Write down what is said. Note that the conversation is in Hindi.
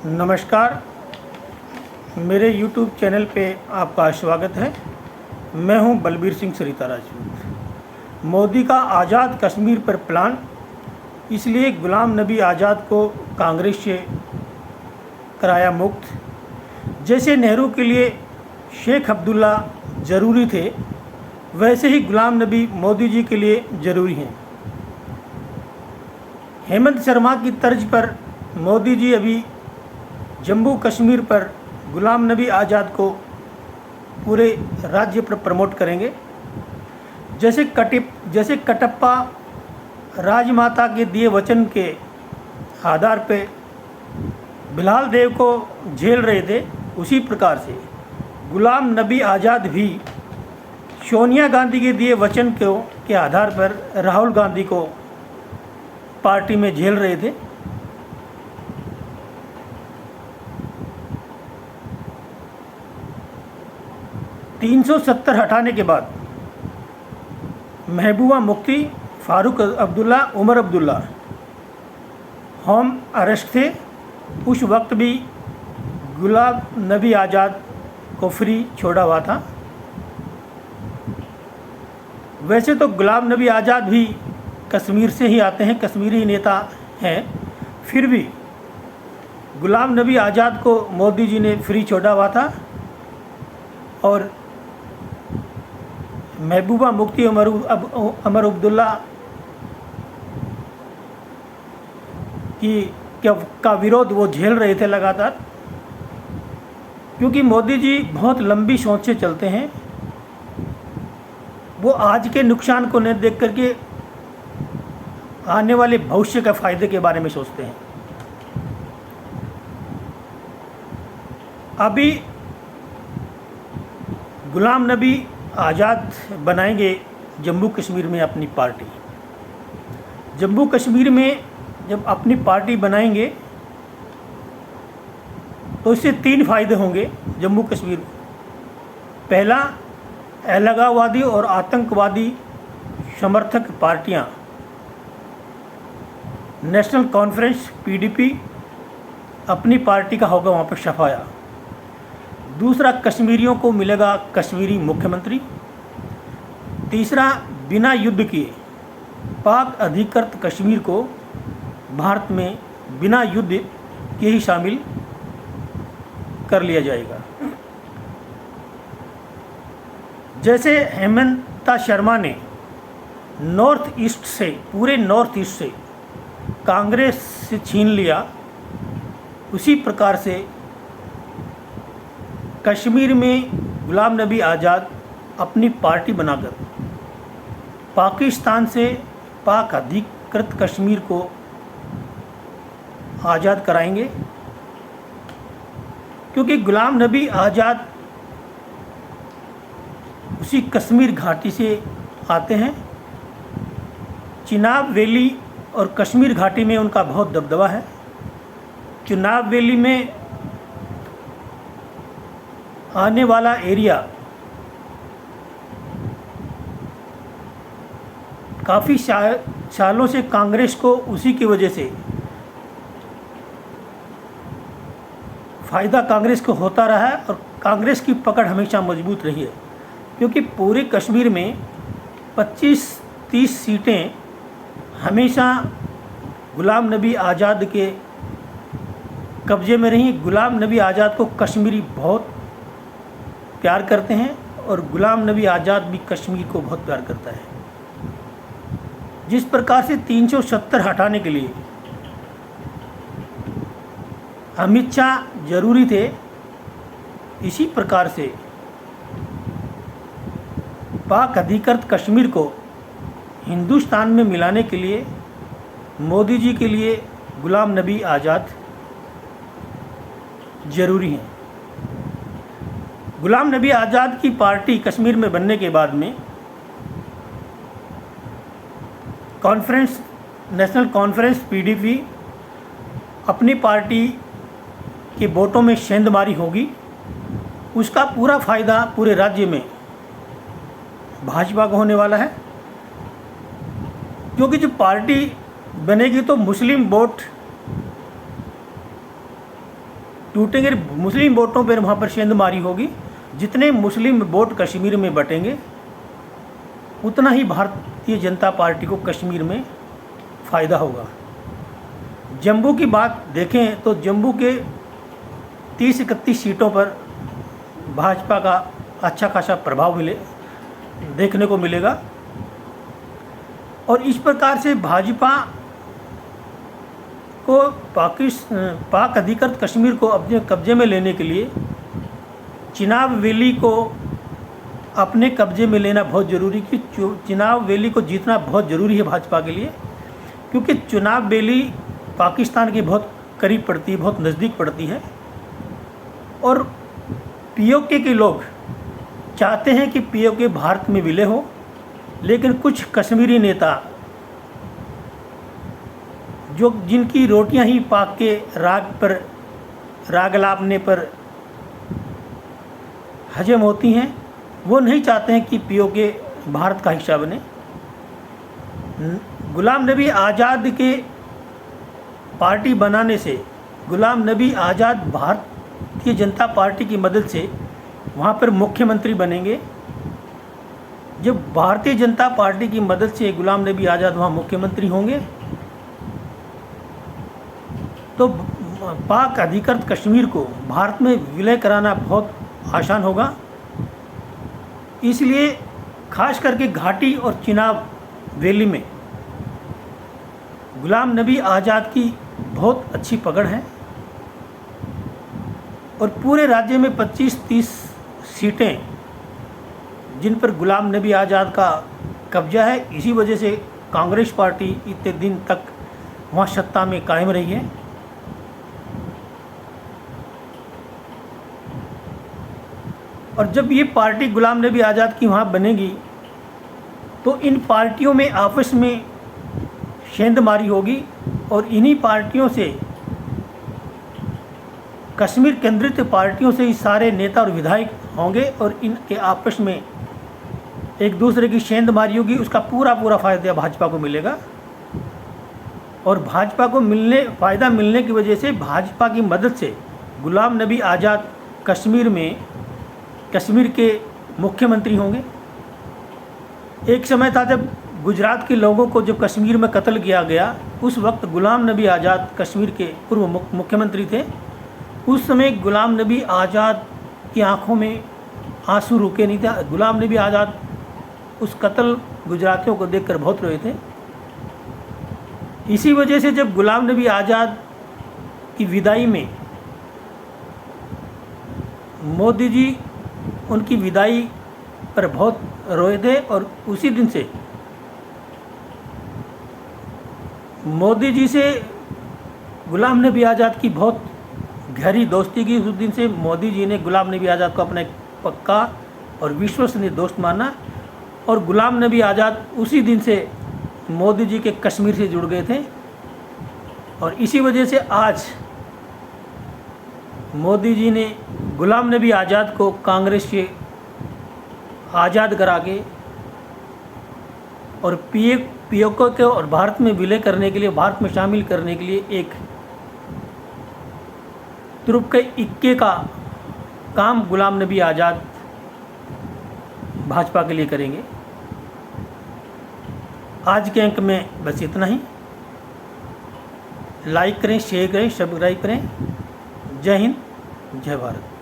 नमस्कार, मेरे YouTube चैनल पे आपका स्वागत है। मैं हूं बलबीर सिंह सरिता राजपूत। मोदी का आज़ाद कश्मीर पर प्लान, इसलिए गुलाम नबी आज़ाद को कांग्रेस से कराया मुक्त। जैसे नेहरू के लिए शेख अब्दुल्ला ज़रूरी थे, वैसे ही गुलाम नबी मोदी जी के लिए ज़रूरी हैं। हेमंत शर्मा की तर्ज पर मोदी जी अभी जम्मू कश्मीर पर गुलाम नबी आज़ाद को पूरे राज्य पर प्रमोट करेंगे। जैसे कटप्पा राजमाता के दिए वचन के आधार पे बिलाल देव को झेल रहे थे, उसी प्रकार से गुलाम नबी आज़ाद भी सोनिया गांधी के दिए वचन के आधार पर राहुल गांधी को पार्टी में झेल रहे थे। 370 हटाने के बाद महबूबा मुफ्ती, फारूक अब्दुल्ला, उमर अब्दुल्ला होम अरेस्ट थे। उस वक्त भी गुलाम नबी आज़ाद को फ्री छोड़ा हुआ था। वैसे तो गुलाम नबी आज़ाद भी कश्मीर से ही आते हैं, कश्मीरी नेता हैं, फिर भी गुलाम नबी आज़ाद को मोदी जी ने फ्री छोड़ा हुआ था और महबूबा मुफ्ती उमर अब्दुल्ला का विरोध वो झेल रहे थे लगातार, क्योंकि मोदी जी बहुत लंबी सोच से चलते हैं। वो आज के नुकसान को न देख करके आने वाले भविष्य का फ़ायदे के बारे में सोचते हैं। अभी गुलाम नबी आज़ाद बनाएंगे जम्मू कश्मीर में अपनी पार्टी। जम्मू कश्मीर में जब अपनी पार्टी बनाएंगे तो इससे 3 फायदे होंगे जम्मू कश्मीर में। पहला, अलगाववादी और आतंकवादी समर्थक पार्टियां, नेशनल कॉन्फ्रेंस पीडीपी, अपनी पार्टी का होगा वहाँ पर सफाया। दूसरा, कश्मीरियों को मिलेगा कश्मीरी मुख्यमंत्री। तीसरा, बिना युद्ध किए पाक अधिकृत कश्मीर को भारत में बिना युद्ध के ही शामिल कर लिया जाएगा। जैसे हेमंत शर्मा ने पूरे नॉर्थ ईस्ट से कांग्रेस से छीन लिया, उसी प्रकार से कश्मीर में गुलाम नबी आज़ाद अपनी पार्टी बनाकर पाकिस्तान से पाक अधिकृत कश्मीर को आज़ाद कराएंगे। क्योंकि गुलाम नबी आज़ाद उसी कश्मीर घाटी से आते हैं। चिनाब वैली और कश्मीर घाटी में उनका बहुत दबदबा है। चिनाब वैली में आने वाला एरिया काफ़ी सालों से कांग्रेस को उसी की वजह से फ़ायदा कांग्रेस को होता रहा है और कांग्रेस की पकड़ हमेशा मजबूत रही है। क्योंकि पूरे कश्मीर में 25-30 सीटें हमेशा गुलाम नबी आज़ाद के कब्ज़े में रही। गुलाम नबी आज़ाद को कश्मीरी बहुत प्यार करते हैं और गुलाम नबी आज़ाद भी कश्मीर को बहुत प्यार करता है। जिस प्रकार से 370 हटाने के लिए अमित शाह जरूरी थे, इसी प्रकार से पाक अधिकृत कश्मीर को हिंदुस्तान में मिलाने के लिए मोदी जी के लिए गुलाम नबी आज़ाद ज़रूरी हैं। गुलाम नबी आज़ाद की पार्टी कश्मीर में बनने के बाद में नेशनल कॉन्फ्रेंस पीडीपी अपनी पार्टी के वोटों में सेंधमारी होगी। उसका पूरा फ़ायदा पूरे राज्य में भाजपा को होने वाला है। क्योंकि जब पार्टी बनेगी तो मुस्लिम वोट टूटेंगे, मुस्लिम वोटों पर वहाँ पर सेंधमारी होगी। जितने मुस्लिम वोट कश्मीर में बटेंगे उतना ही भारतीय जनता पार्टी को कश्मीर में फ़ायदा होगा। जम्मू की बात देखें तो जम्मू के 30-31 सीटों पर भाजपा का अच्छा खासा प्रभाव देखने को मिलेगा। और इस प्रकार से भाजपा को पाक अधिकृत कश्मीर को अपने कब्जे में लेने के लिए चिनाब वैली को अपने कब्जे में लेना बहुत ज़रूरी कि चिनाब वैली को जीतना बहुत ज़रूरी है भाजपा के लिए, क्योंकि चिनाब वैली पाकिस्तान के बहुत करीब पड़ती है, बहुत नज़दीक पड़ती है। और पीओके के लोग चाहते हैं कि पीओके भारत में विलय हो, लेकिन कुछ कश्मीरी नेता जिनकी रोटियां ही पाक के राग लापने पर हजम होती हैं, वो नहीं चाहते हैं कि पीओके भारत का हिस्सा बने। गुलाम नबी आज़ाद के पार्टी बनाने से गुलाम नबी आज़ाद भारतीय जनता पार्टी की मदद से वहाँ पर मुख्यमंत्री बनेंगे। जब भारतीय जनता पार्टी की मदद से गुलाम नबी आज़ाद वहाँ मुख्यमंत्री होंगे तो पाक अधिकृत कश्मीर को भारत में विलय कराना बहुत आसान होगा। इसलिए खास करके घाटी और चिनाब वैली में गुलाम नबी आज़ाद की बहुत अच्छी पकड़ है और पूरे राज्य में 25-30 सीटें जिन पर गुलाम नबी आज़ाद का कब्जा है। इसी वजह से कांग्रेस पार्टी इतने दिन तक वहाँ सत्ता में कायम रही है। और जब ये पार्टी गुलाम नबी आज़ाद की वहाँ बनेगी तो इन पार्टियों में आपस में सेंधमारी होगी और इन्हीं पार्टियों से, कश्मीर केंद्रित पार्टियों से ही सारे नेता और विधायक होंगे और इनके आपस में एक दूसरे की सेंधमारी होगी। उसका पूरा फ़ायदा भाजपा को मिलेगा और भाजपा को फ़ायदा मिलने की वजह से भाजपा की मदद से गुलाम नबी आज़ाद कश्मीर के मुख्यमंत्री होंगे। एक समय था जब गुजरात के लोगों को जब कश्मीर में कत्ल किया गया, उस वक्त गुलाम नबी आज़ाद कश्मीर के पूर्व मुख्यमंत्री थे। उस समय गुलाम नबी आज़ाद की आंखों में आंसू रुके नहीं थे। गुलाम नबी आज़ाद उस कत्ल गुजरातियों को देखकर बहुत रोए थे। इसी वजह से जब गुलाम नबी आज़ाद की विदाई में मोदी जी उनकी विदाई पर बहुत रोए थे और उसी दिन से मोदी जी से गुलाम नबी आज़ाद की बहुत गहरी दोस्ती की। उस दिन से मोदी जी ने गुलाम नबी आज़ाद को अपना एक पक्का और विश्वसनीय दोस्त माना और गुलाम नबी आज़ाद उसी दिन से मोदी जी के कश्मीर से जुड़ गए थे। और इसी वजह से आज मोदी जी ने गुलाम नबी आज़ाद को कांग्रेस से आज़ाद करा के और पीओके को और भारत में विलय करने के लिए, भारत में शामिल करने के लिए एक तुरुप के इक्के का काम गुलाम नबी आज़ाद भाजपा के लिए करेंगे। आज के अंक में बस इतना ही। लाइक करें, शेयर करें, सब्सक्राइब करें। जय हिंद, जय भारत।